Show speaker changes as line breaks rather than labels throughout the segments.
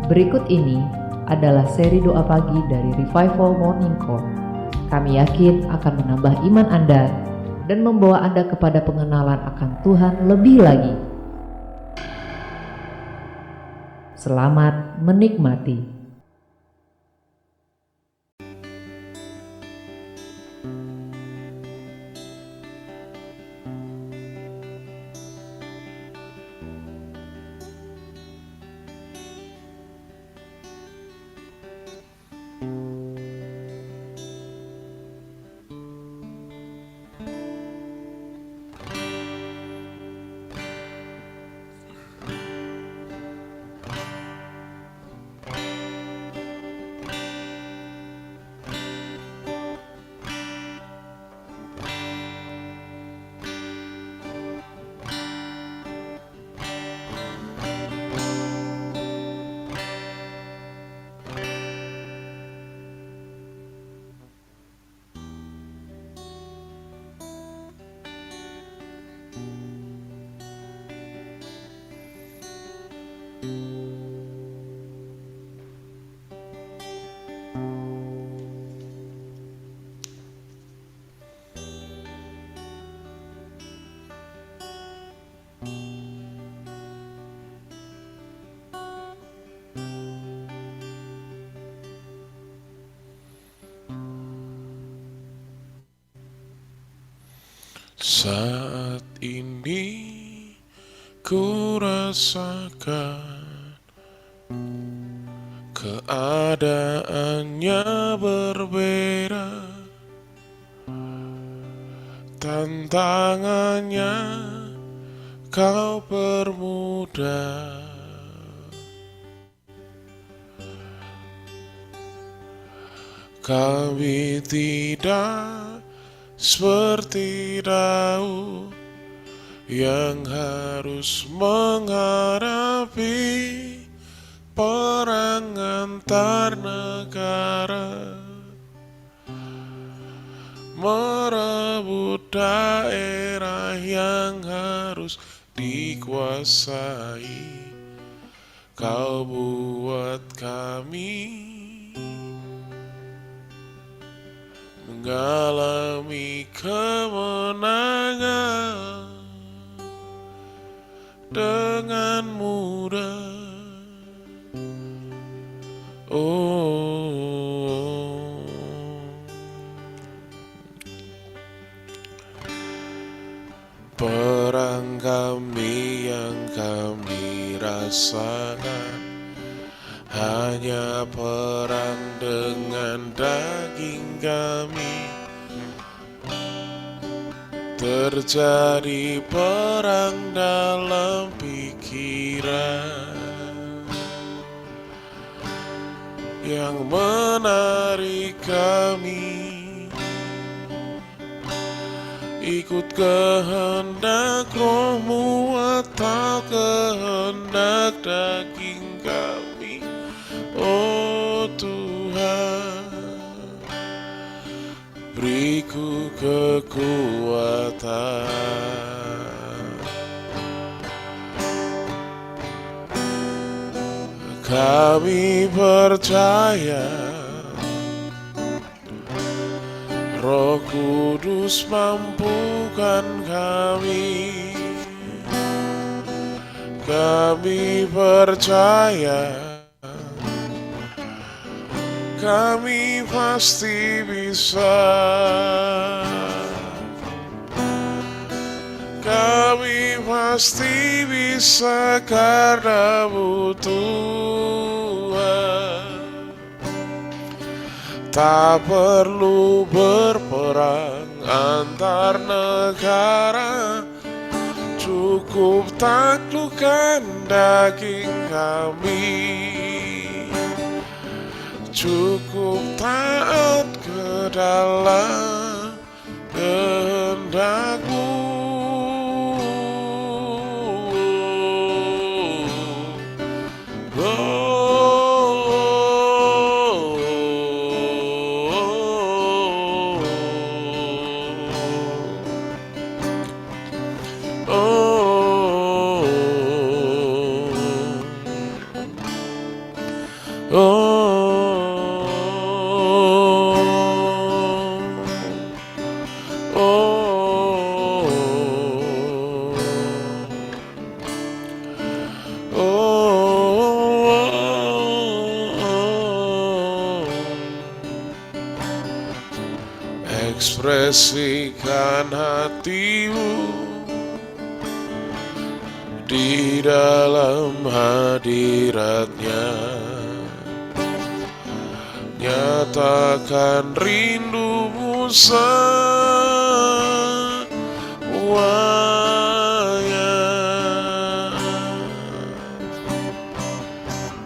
Berikut ini adalah seri doa pagi dari Revival Morning Call. Kami yakin akan menambah iman Anda dan membawa Anda kepada pengenalan akan Tuhan lebih lagi. Selamat menikmati.
Saat ini ku rasakan keadaannya berbeda, tantangannya kau permudah. Kami tidak seperti Daud yang harus menghadapi perang antar negara, merebut daerah yang harus dikuasai. Kau buat kami mengalami kemenangan dengan mudah. Perang kami yang kami rasakan hanya perang dengan daging kami. Terjadi perang dalam pikiran yang menarik kami ikut kehendak rohmu atau kehendak daging kami. Oh Tuhan, beriku kekuatan. Kami percaya Roh Kudus mampukan kami. Kami percaya kami pasti bisa. Kami pasti bisa karena Tuhan. Tak perlu berperang antar negara, cukup taklukkan daging kami. Cukup taat ke dalam kehendak-Mu. ekspresikan hatimu di dalam hadiratnya. Nyatakan rindumu semuanya.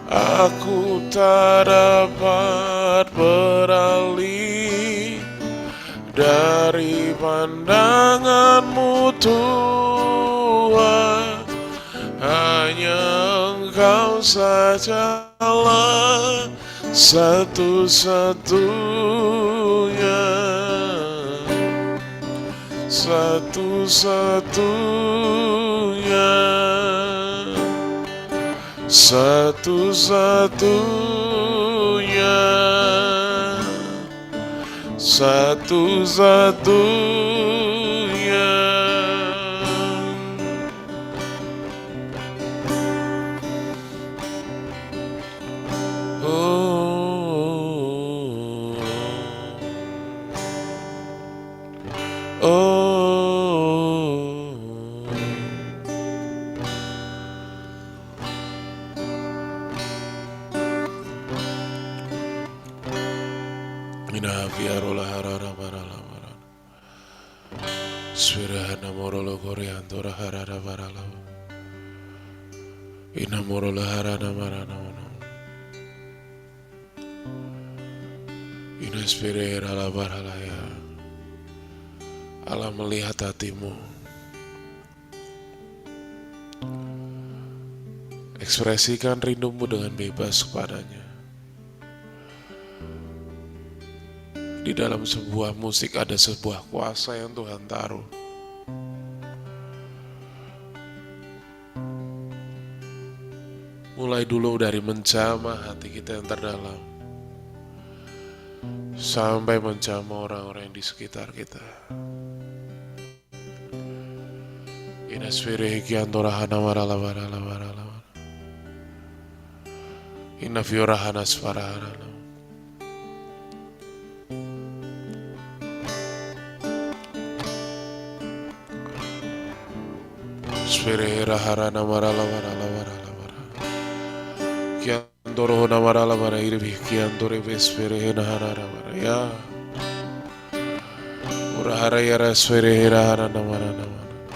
Aku tak dapat beralih dari pandanganmu Tuhan. Hanya Engkau sajalah satu-satunya, satu-satunya, satu-satunya, satu-satunya. Ina viarola harara barala barala. Svirahana morolo coriandora harara barala. Ina morola harana marana. Ina spirera la barala ya. Allah melihat hatimu. Ekspresikan rindumu dengan bebas kepadanya. Di dalam sebuah musik ada sebuah kuasa yang Tuhan taruh. Mulai dulu dari menjamah hati kita yang terdalam, sampai menjamah orang-orang yang di sekitar kita. Inasfire kiantora hana marala marala marala. Inafiora hana svara hana. Svirera harana marala marala marala marala. Kiandoro hona marala marala irvi kiandore vesvirera harana marala ya. Urahara yara svirera harana marala marala.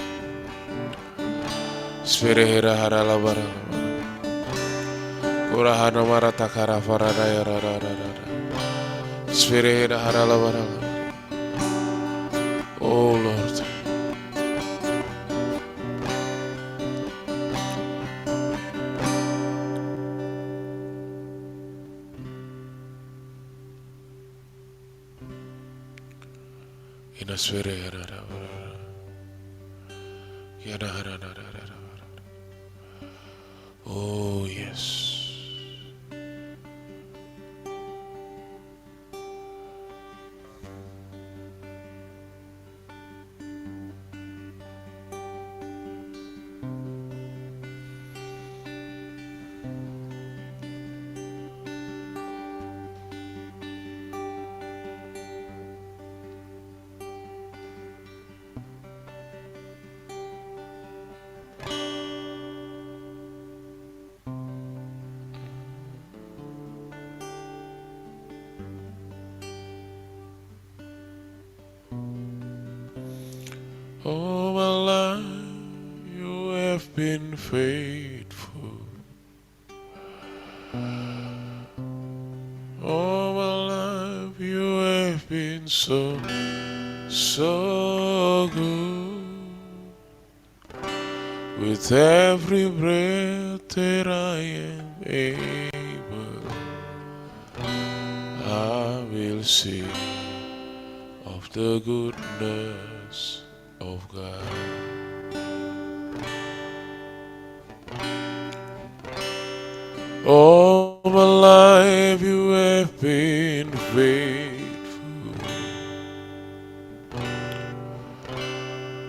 Svirera harala marala marala. Urahana marata kara farada yara rara rara. Svirera harala marala. Oh Lord. Oh yes. All my life you have been faithful. All my life you have been so good. With every breath that I am able, I will sing of the goodness of God. All my life you have been faithful.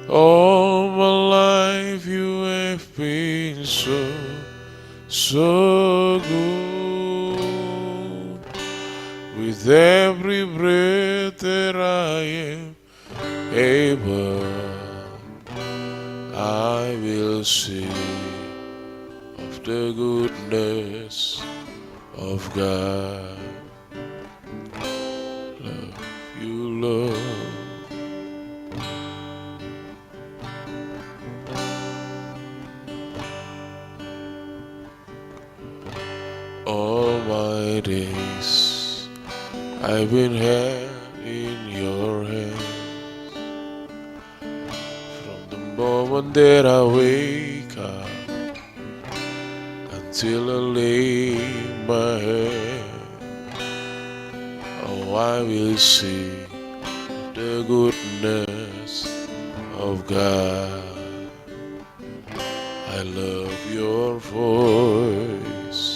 All my life you have been so good. With every breath that I am able, I will sing of the goodness of God. Love you, Lord. All my days I've been held in your hands. From the moment that I wake up until I lay my head, oh, I will sing the goodness of God. I love your voice.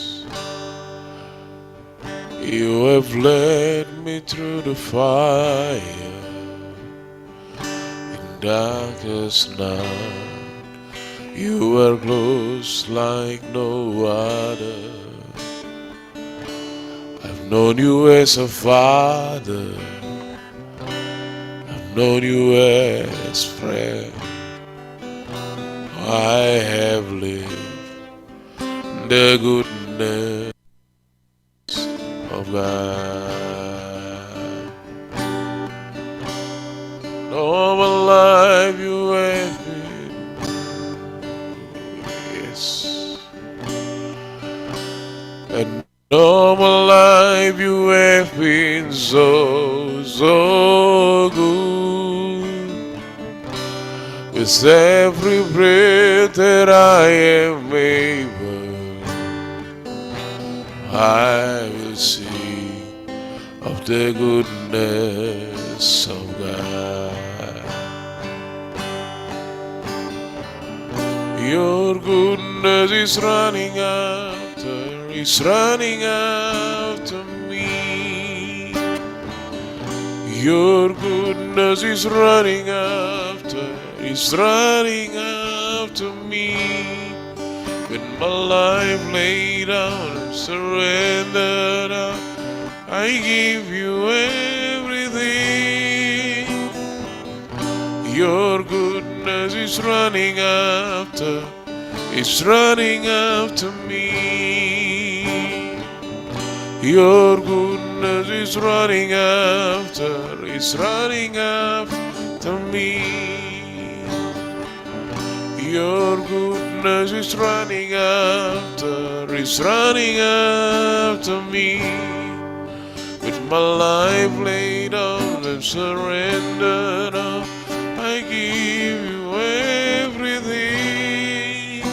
You have led me through the fire in darkest night. You are close like no other. I've known you as a father. I've known you as friend. I have lived the goodness of God. All my life you have been, yes, and all my life you have been so, so good. With every breath that I am able, I will sing of the goodness of God. Your goodness is running after me. Your goodness is running after me. When my life laid down and surrendered up, I give you everything. Your goodness is running after me. Your goodness is running after me. Your goodness is running after me. With my life laid down and surrendered up, I give you everything.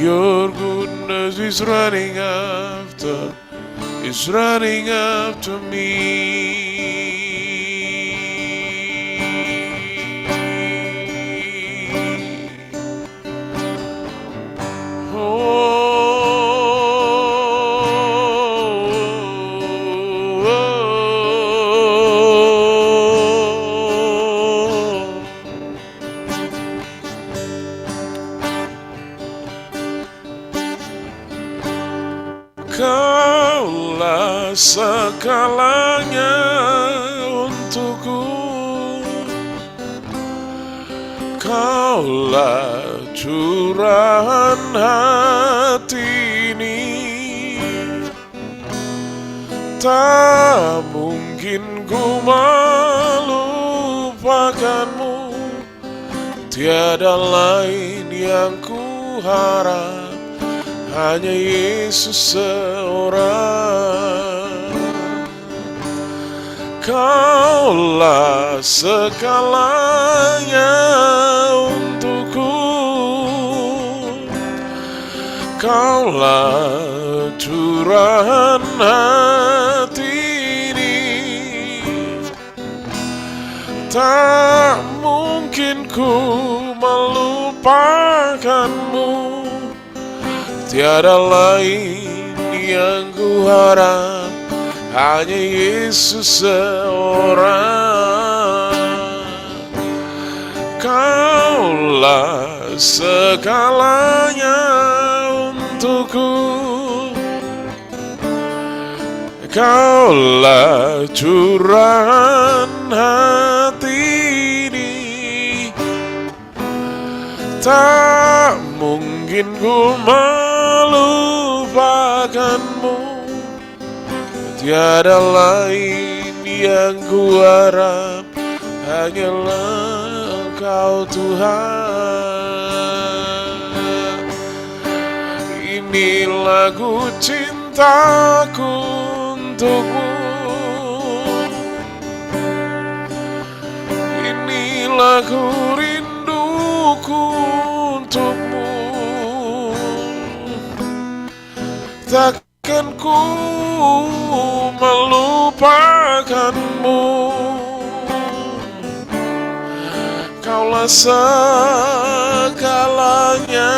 Your goodness is running after me. Kaulah segalanya untukku, Kaulah curahan hati ini. Tak mungkin ku melupakanmu, tiada lain yang ku harap, hanya Yesus seorang. Kaulah segalanya untukku, Kaulah curahan hati ini. Tak mungkin ku melupakanmu, tiada lain yang ku harap, hanya Yesus seorang. Kaulah segalanya untukku, Kaulah curahan hati ini, tak mungkin ku melupakanmu. Tiada lain yang ku harap, hanyalah Engkau Tuhan. Ini lagu cintaku untukmu, ini lagu rinduku untukmu. Takkan ku melupakanmu, Kaulah segalanya.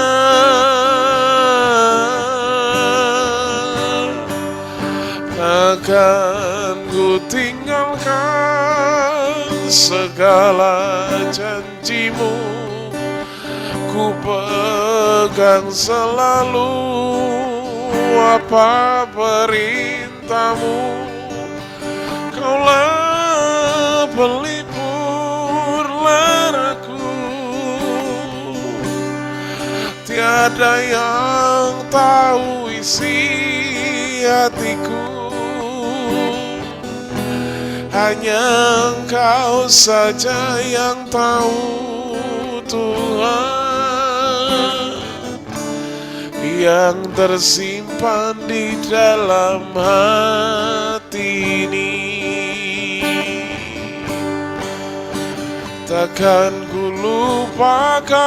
Takkan ku tinggalkan segala janjimu, ku pegang selalu apa perintahmu. Kaulah pelipur laraku, tiada yang tahu isi hatiku, hanya Engkau saja yang tahu Tuhan, yang tersimpan di dalam hati ini. Takkan ku lupakan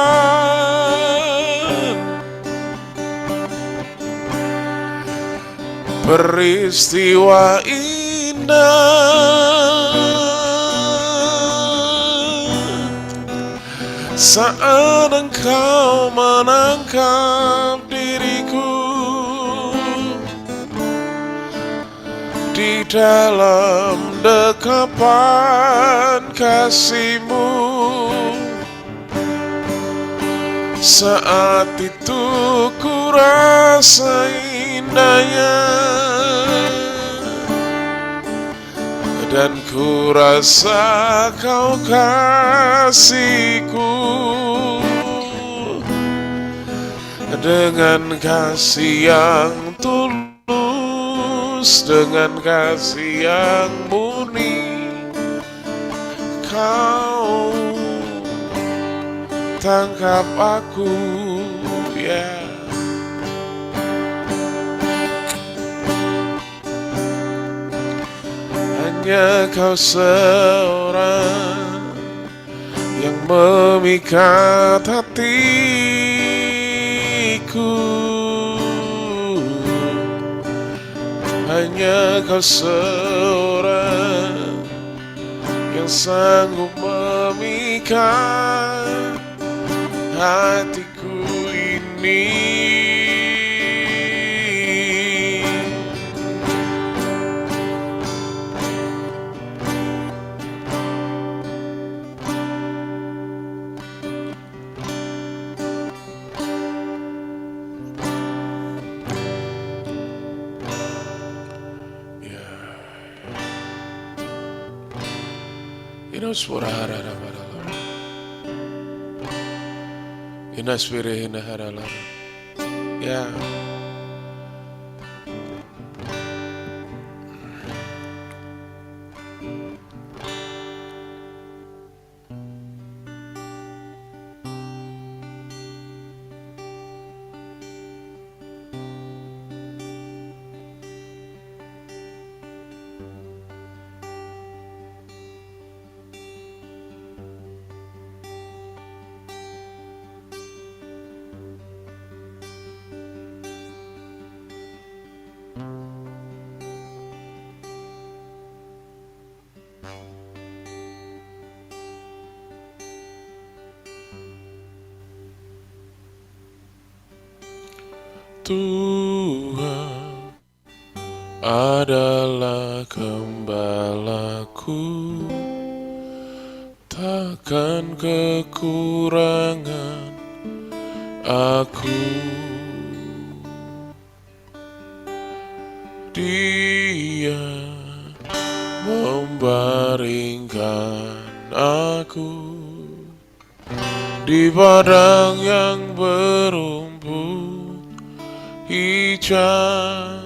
peristiwa indah saat Engkau menangkap diriku di dalam dekapan kasih-Mu. Saat itu ku rasa indahnya, dan ku rasa Kau kasihku, dengan kasih yang tulus, dengan kasih yang murni, Kau tangkap aku, ya. Hanya Kau seorang yang memikat hatiku, hanya Kau seorang yang sanggup memikat hatiku ini. Ya. Tuhan adalah gembalaku, takkan kekurangan aku. Dia di padang yang berumput hijau.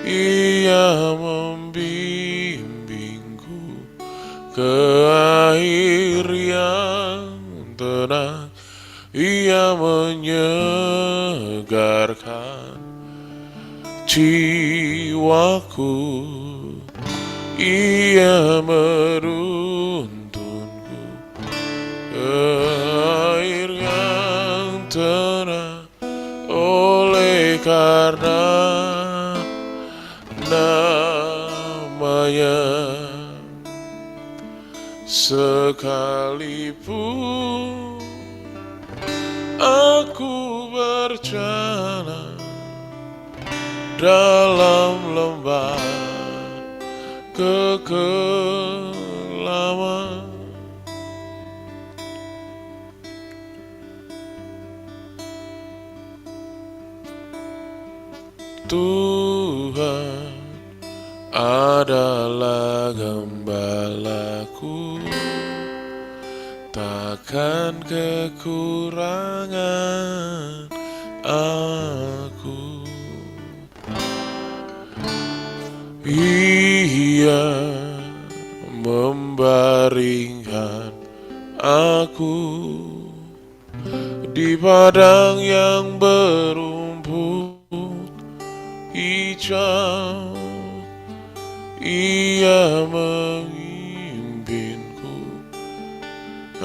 Ia membimbingku ke air yang tenang. Ia menyegarkan jiwaku. Ia menuntunku ke air yang tenang. Oleh karena namanya, sekalipun aku berjalan dalam lembah kekelaman, Tuhan adalah gembalaku, takkan kekurangan aku. Ia membaringkan aku di padang yang berumput hijau. Ia memimpinku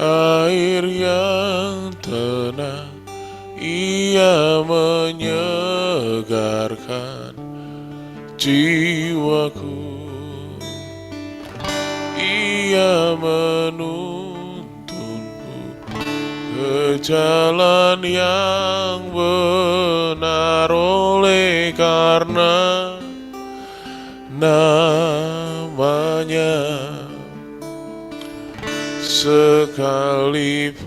air yang tenang. Ia menyegarkan jiwaku. Ia menuntunku ke jalan yang benar. Oleh karena namanya, sekalipun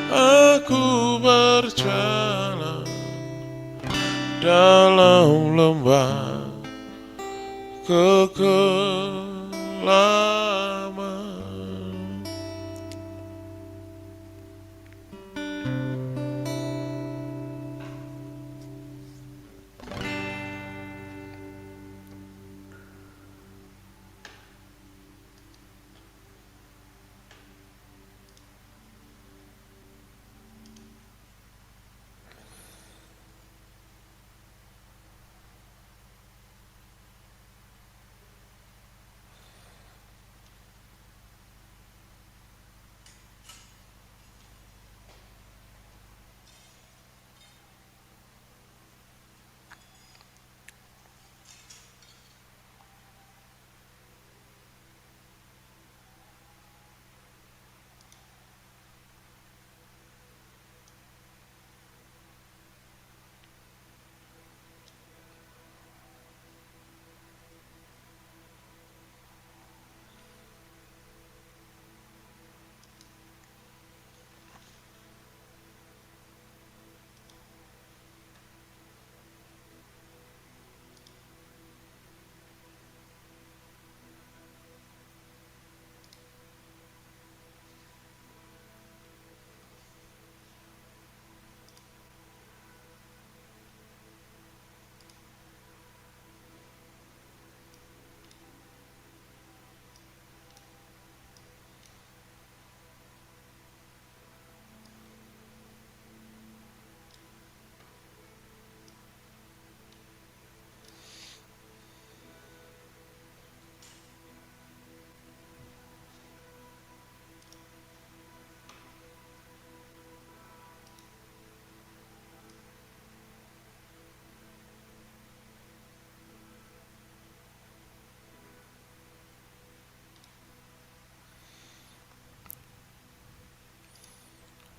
aku berjalan dalam lembah kekelaman.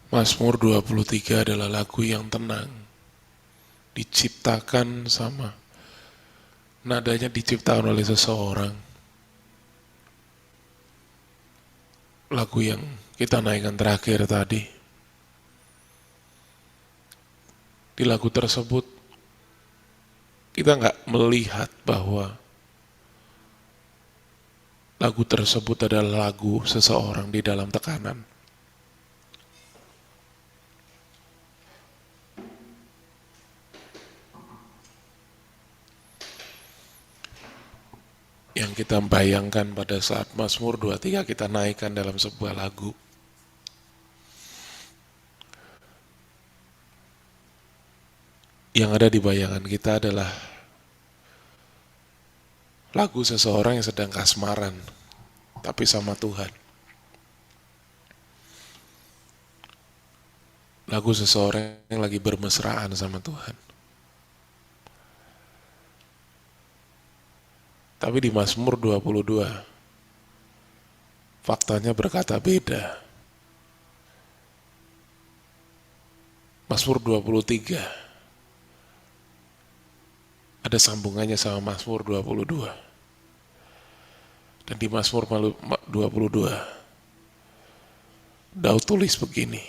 Mazmur 23 adalah lagu yang tenang, diciptakan sama, nadanya diciptakan oleh seseorang. Lagu yang kita naikkan terakhir tadi, di lagu tersebut kita nggak melihat bahwa Lagu tersebut adalah lagu seseorang di dalam tekanan. Yang kita bayangkan pada saat Mazmur 23 kita naikkan dalam sebuah lagu. Yang ada di bayangan kita adalah lagu seseorang yang sedang kasmaran, tapi sama Tuhan. Lagu seseorang yang lagi bermesraan sama Tuhan. Tapi di Mazmur 22, faktanya berkata beda. Mazmur 23 ada sambungannya sama Mazmur 22. Dan di Mazmur 22, Daud tulis begini.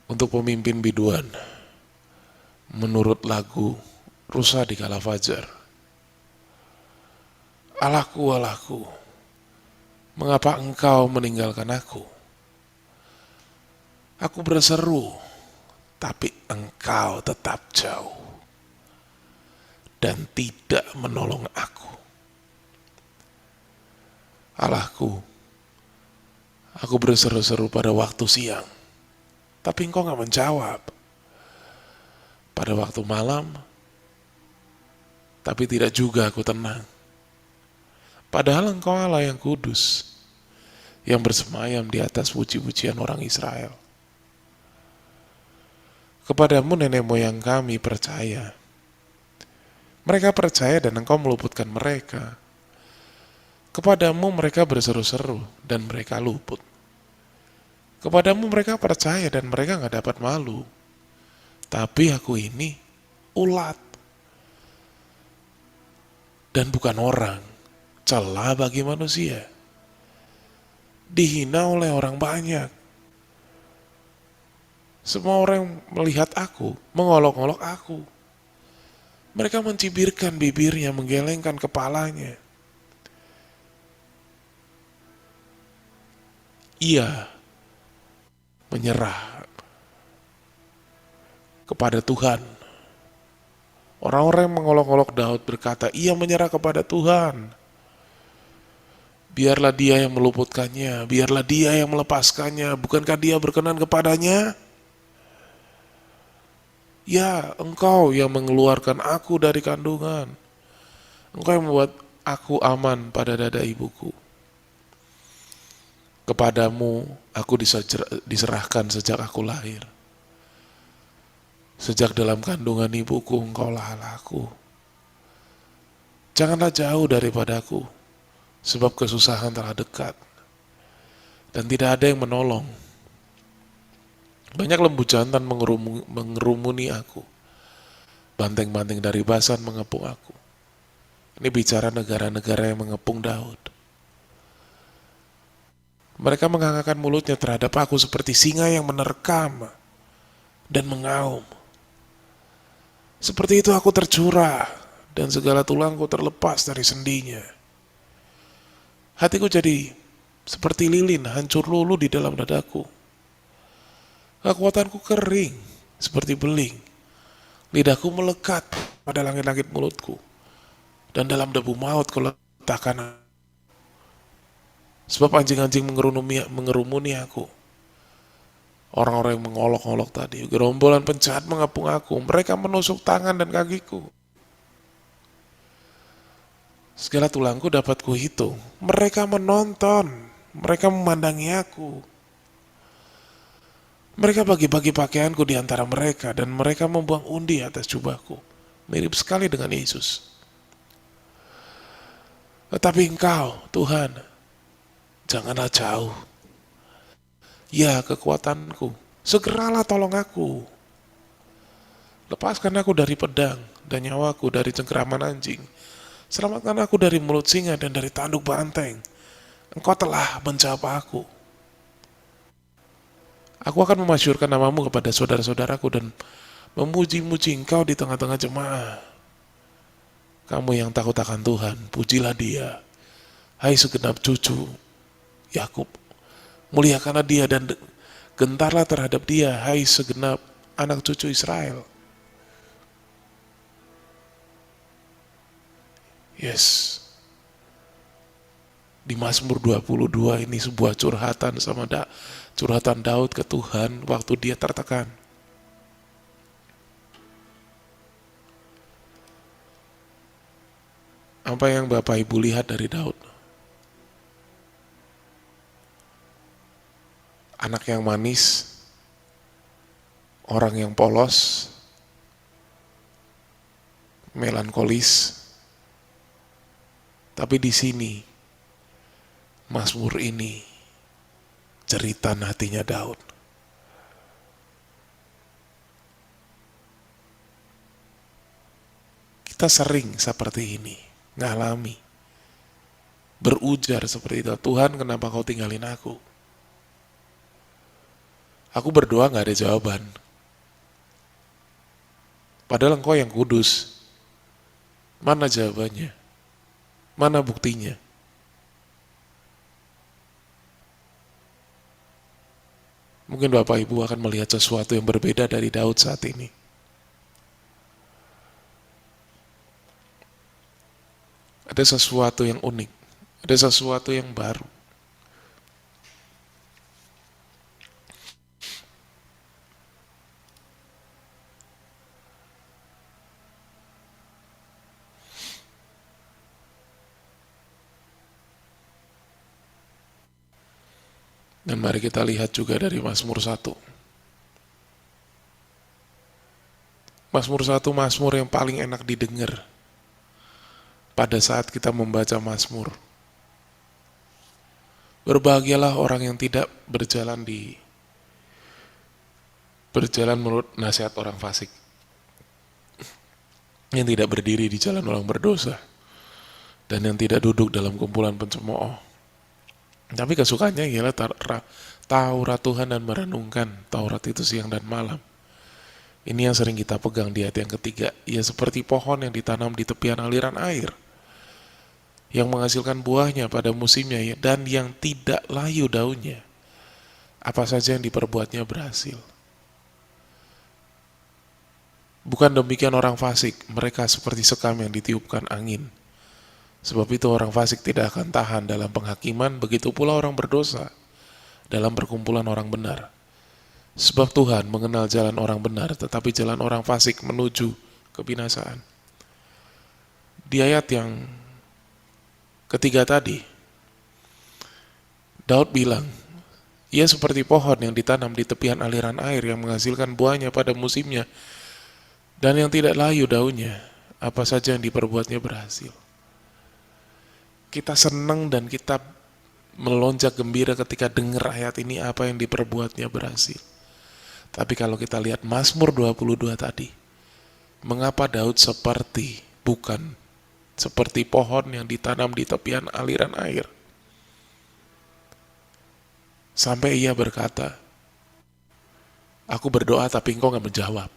Untuk pemimpin biduan, menurut lagu Rusa di Kala Fajar. Allahku, Allahku, mengapa engkau meninggalkan aku? Aku berseru, tapi engkau tetap jauh dan tidak menolong aku. Allahku, aku berseru-seru pada waktu siang, tapi engkau gak menjawab. Pada waktu malam, tapi tidak juga aku tenang. Padahal engkau Allah yang kudus, yang bersemayam di atas puji-pujian orang Israel. Kepadamu nenek moyang kami percaya. Mereka percaya dan engkau meluputkan mereka. Kepadamu mereka berseru-seru dan mereka luput. Kepadamu mereka percaya dan mereka gak dapat malu. Tapi aku ini ulat dan bukan orang, celah bagi manusia, dihina oleh orang banyak. Semua orang yang melihat aku, mengolok-olok aku. Mereka mencibirkan bibirnya, menggelengkan kepalanya. Ia menyerah kepada Tuhan. Orang-orang yang mengolok-olok Daud berkata, ia menyerah kepada Tuhan. Biarlah dia yang meluputkannya, biarlah dia yang melepaskannya. Bukankah dia berkenan kepadanya? Ya, engkau yang mengeluarkan aku dari kandungan. Engkau yang membuat aku aman pada dada ibuku. Kepadamu aku diserahkan sejak aku lahir. Sejak dalam kandungan ibuku engkaulah Allahku. Janganlah jauh daripadaku, sebab kesusahan telah dekat, dan tidak ada yang menolong. Banyak lembu jantan mengerumuni aku, banteng-banteng dari Basan mengepung aku. Ini bicara negara-negara yang mengepung Daud. Mereka mengangkat mulutnya terhadap aku seperti singa yang menerkam dan mengaum. Seperti itu aku tercurah dan segala tulangku terlepas dari sendinya. Hatiku jadi seperti lilin hancur lulu di dalam dadaku. Kekuatanku kering seperti beling. Lidahku melekat pada langit-langit mulutku. Dan dalam debu maut kau letakkan. Sebab anjing-anjing mengerumuni aku. Orang-orang yang mengolok-olok tadi, gerombolan penjahat mengepung aku. Mereka menusuk tangan dan kakiku. Segala tulangku dapat kuhitung. Mereka menonton, mereka memandangi aku. Mereka bagi-bagi pakaianku di antara mereka dan mereka membuang undi atas jubahku. Mirip sekali dengan Yesus. Tetapi engkau, Tuhan, janganlah jauh. Ya kekuatanku, segeralah tolong aku. Lepaskan aku dari pedang dan nyawaku dari cengkeraman anjing. Selamatkan aku dari mulut singa dan dari tanduk banteng. Engkau telah menjawab aku. Aku akan memasyurkan namamu kepada saudara-saudaraku dan memuji-muji engkau di tengah-tengah jemaah. Kamu yang takut akan Tuhan, pujilah Dia. Hai segenap cucu Yakub, muliakanlah Dia dan gentarlah terhadap Dia, hai segenap anak cucu Israel. Yes. Di Mazmur 22 ini sebuah curhatan Daud ke Tuhan waktu dia tertekan. Apa yang Bapak Ibu lihat dari Daud? Anak yang manis, orang yang polos, melankolis. Tapi di sini, Mazmur ini, cerita hatinya Daud. Kita sering seperti ini, ngalami, berujar seperti itu, Tuhan kenapa kau tinggalin aku? Aku berdoa gak ada jawaban. Padahal engkau yang kudus. Mana jawabannya? Mana buktinya? Mungkin Bapak Ibu akan melihat sesuatu yang berbeda dari Daud saat ini. Ada sesuatu yang unik, ada sesuatu yang baru. Dan mari kita lihat juga dari Mazmur 1. Mazmur 1 Mazmur yang paling enak didengar pada saat kita membaca Mazmur. Berbahagialah orang yang tidak berjalan menurut nasihat orang fasik, yang tidak berdiri di jalan orang berdosa, dan yang tidak duduk dalam kumpulan pencemooh. Tapi kesukaannya ialah Taurat Tuhan dan merenungkan Taurat itu siang dan malam. Ini yang sering kita pegang di ayat yang ketiga. Ia seperti pohon yang ditanam di tepian aliran air, yang menghasilkan buahnya pada musimnya dan yang tidak layu daunnya. Apa saja yang diperbuatnya berhasil. Bukan demikian orang fasik, mereka seperti sekam yang ditiupkan angin. Sebab itu orang fasik tidak akan tahan dalam penghakiman, begitu pula orang berdosa dalam perkumpulan orang benar. Sebab Tuhan mengenal jalan orang benar, tetapi jalan orang fasik menuju kebinasaan. Di ayat yang ketiga tadi, Daud bilang, ia seperti pohon yang ditanam di tepian aliran air yang menghasilkan buahnya pada musimnya, dan yang tidak layu daunnya, apa saja yang diperbuatnya berhasil. Kita senang dan kita melonjak gembira ketika dengar ayat ini apa yang diperbuatnya berhasil. Tapi kalau kita lihat Mazmur 22 tadi, mengapa Daud bukan seperti pohon yang ditanam di tepian aliran air? Sampai ia berkata, aku berdoa tapi engkau gak menjawab.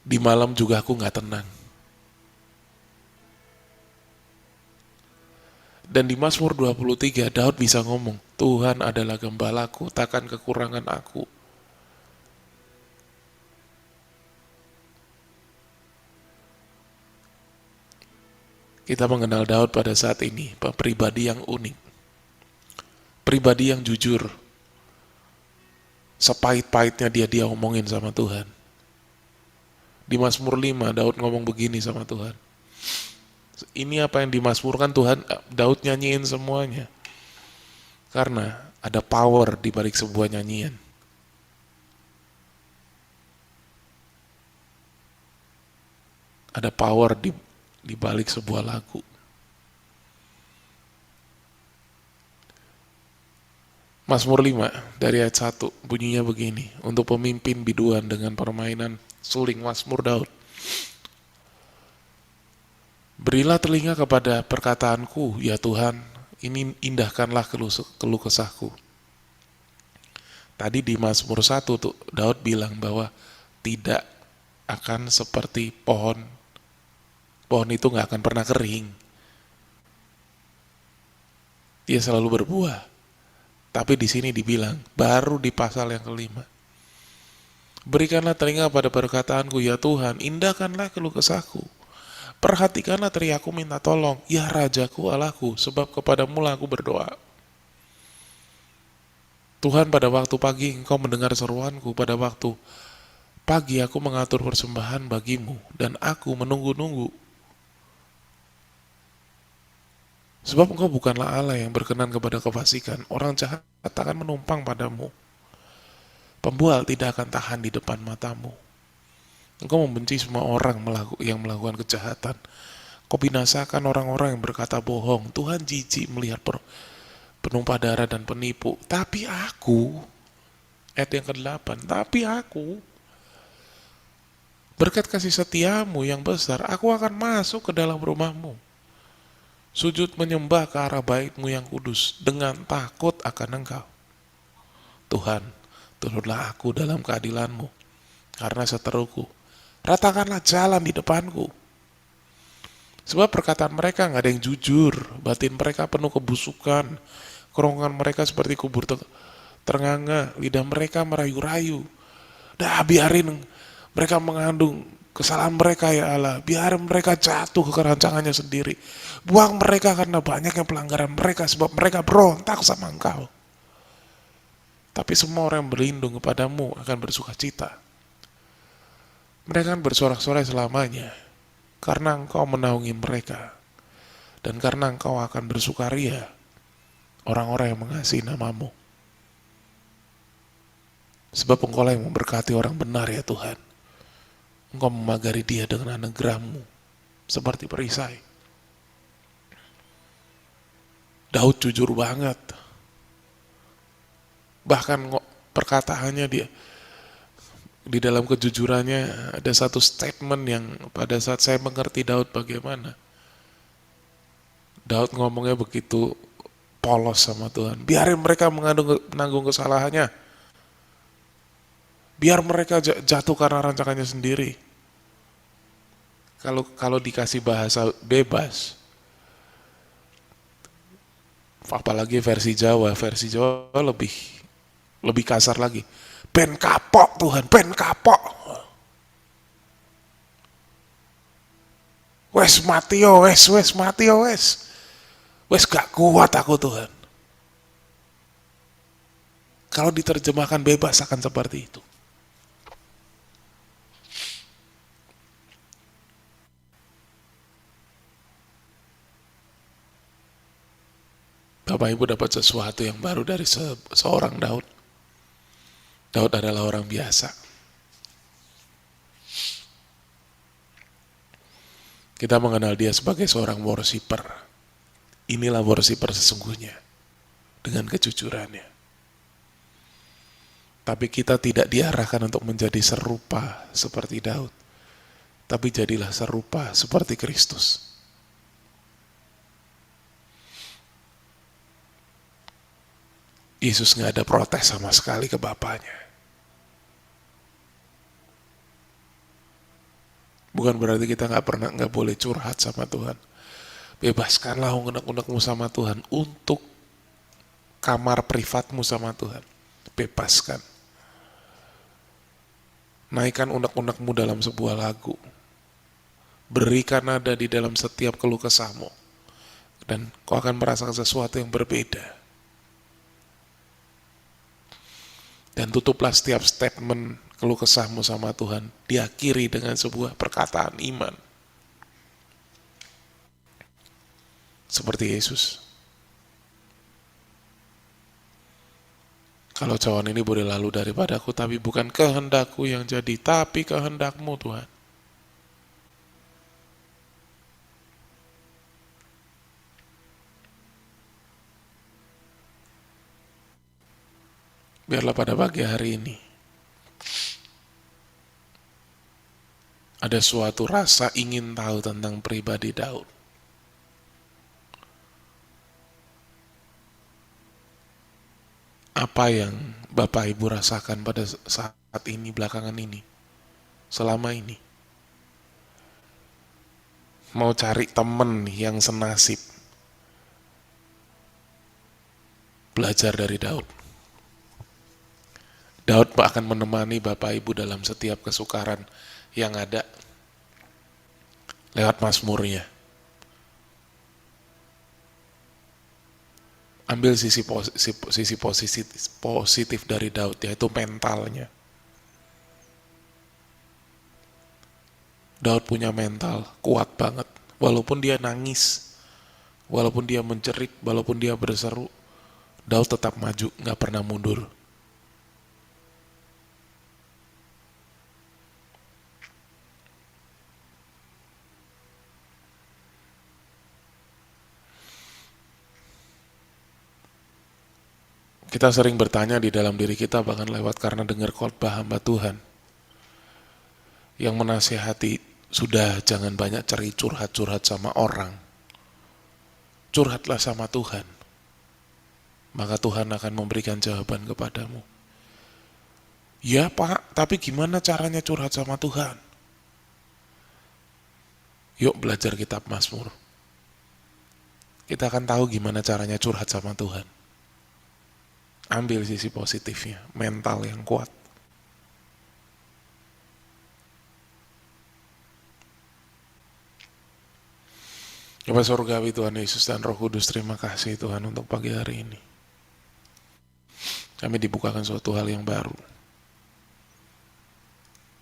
Di malam juga aku gak tenang. Dan di Mazmur 23 Daud bisa ngomong, Tuhan adalah gembalaku, takkan kekurangan aku. Kita mengenal Daud pada saat ini, pribadi yang unik, pribadi yang jujur. Sepahit-pahitnya dia omongin sama Tuhan. Di Mazmur 5 Daud ngomong begini sama Tuhan. Ini apa yang dimazmurkan Tuhan, Daud nyanyiin semuanya. Karena ada power di balik sebuah nyanyian. Ada power di balik sebuah lagu. Mazmur 5 dari ayat 1 bunyinya begini, untuk pemimpin biduan dengan permainan suling, Mazmur Daud. Berilah telinga kepada perkataanku, ya Tuhan, ini indahkanlah keluh kesahku. Tadi di Mazmur 1 tuh Daud bilang bahwa tidak akan seperti pohon. Pohon itu gak akan pernah kering. Dia selalu berbuah. Tapi di sini dibilang, baru di pasal yang kelima, berikanlah telinga pada perkataanku, ya Tuhan, indahkanlah keluh kesahku. Perhatikanlah teriakku minta tolong, ya Rajaku Allahku, sebab kepadamu lah aku berdoa. Tuhan, pada waktu pagi Engkau mendengar seruanku, pada waktu pagi aku mengatur persembahan bagimu, dan aku menunggu-nunggu. Sebab Engkau bukanlah Allah yang berkenan kepada kefasikan, orang jahat akan menumpang padamu. Pembual tidak akan tahan di depan matamu. Engkau membenci semua orang yang melakukan kejahatan. Kau binasakan orang-orang yang berkata bohong. Tuhan jijik melihat penumpah darah dan penipu. Tapi aku, ayat yang ke-8, tapi aku, berkat kasih setiamu yang besar, aku akan masuk ke dalam rumahmu. Sujud menyembah ke arah baitmu yang kudus dengan takut akan Engkau. Tuhan, turunlah aku dalam keadilanmu karena seteruku. Ratakanlah jalan di depanku. Sebab perkataan mereka gak ada yang jujur, batin mereka penuh kebusukan, kerongkongan mereka seperti kubur ternganga, lidah mereka merayu-rayu. Dah biarin mereka mengandung kesalahan mereka ya Allah, biarin mereka jatuh ke kerancangannya sendiri. Buang mereka karena banyaknya pelanggaran mereka, sebab mereka berontak sama Engkau. Tapi semua orang yang berlindung kepadamu akan bersuka cita. Mereka akan bersorak-sorai selamanya, karena Engkau menaungi mereka, dan karena Engkau akan bersukaria orang-orang yang mengasihi namamu. Sebab Engkau lah yang memberkati orang benar ya Tuhan. Engkau memagari dia dengan anugerah-Mu, seperti perisai. Daud jujur banget. Bahkan perkataannya dia, di dalam kejujurannya ada satu statement yang pada saat saya mengerti Daud bagaimana. Daud ngomongnya begitu polos sama Tuhan. Biarin mereka menanggung kesalahannya. Biar mereka jatuh karena rancangannya sendiri. Kalau dikasih bahasa bebas, apalagi versi Jawa lebih kasar lagi. Ben kapok Tuhan, ben kapok. Wes mati yo, wes mati yo, wes. Wes gak kuat aku Tuhan. Kalau diterjemahkan bebas akan seperti itu. Bapak Ibu dapat sesuatu yang baru dari seorang Daud. Daud adalah orang biasa. Kita mengenal dia sebagai seorang worshiper. Inilah worshiper sesungguhnya, dengan kejujurannya. Tapi kita tidak diarahkan untuk menjadi serupa seperti Daud. Tapi jadilah serupa seperti Kristus. Yesus gak ada protes sama sekali ke Bapaknya. Bukan berarti kita gak boleh curhat sama Tuhan. Bebaskanlah unek-unekmu sama Tuhan untuk kamar privatmu sama Tuhan. Bebaskan. Naikkan unek-unekmu dalam sebuah lagu. Berikan nada di dalam setiap keluh kesahmu. Dan kau akan merasakan sesuatu yang berbeda. Dan tutuplah setiap statement keluh kesahmu sama Tuhan diakhiri dengan sebuah perkataan iman. Seperti Yesus. Kalau cawan ini boleh lalu daripadaku, tapi bukan kehendakku yang jadi, tapi kehendakmu Tuhan. Biarlah pada pagi hari ini ada suatu rasa ingin tahu tentang pribadi Daud. Apa yang Bapak Ibu rasakan pada saat ini, belakangan ini, selama ini. Mau cari temen yang senasib, belajar dari Daud. Daud akan menemani Bapak Ibu dalam setiap kesukaran yang ada lewat mazmurnya. Ambil sisi positif dari Daud, yaitu mentalnya. Daud punya mental kuat banget. Walaupun dia nangis, walaupun dia menjerit, walaupun dia berseru, Daud tetap maju, gak pernah mundur. Kita sering bertanya di dalam diri kita, bahkan lewat karena dengar khotbah hamba Tuhan yang menasihati, sudah jangan banyak cari curhat-curhat sama orang. Curhatlah sama Tuhan. Maka Tuhan akan memberikan jawaban kepadamu. Ya Pak, tapi gimana caranya curhat sama Tuhan? Yuk belajar kitab Mazmur. Kita akan tahu gimana caranya curhat sama Tuhan. Ambil sisi positifnya, mental yang kuat. Bapa Surgawi Tuhan Yesus dan Roh Kudus, terima kasih Tuhan untuk pagi hari ini. Kami dibukakan suatu hal yang baru.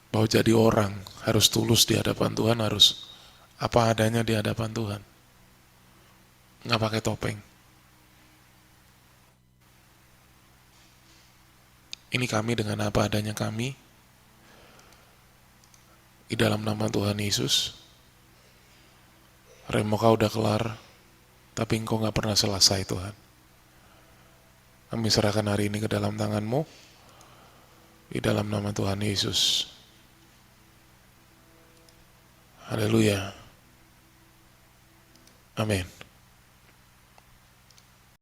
Bahwa jadi orang harus tulus di hadapan Tuhan, harus apa adanya di hadapan Tuhan. Nggak pakai topeng. Ini kami dengan apa adanya kami. Di dalam nama Tuhan Yesus. Remoka udah kelar, tapi Engkau gak pernah selesai Tuhan. Kami serahkan hari ini ke dalam tangan-Mu, di dalam nama Tuhan Yesus. Haleluya. Amin.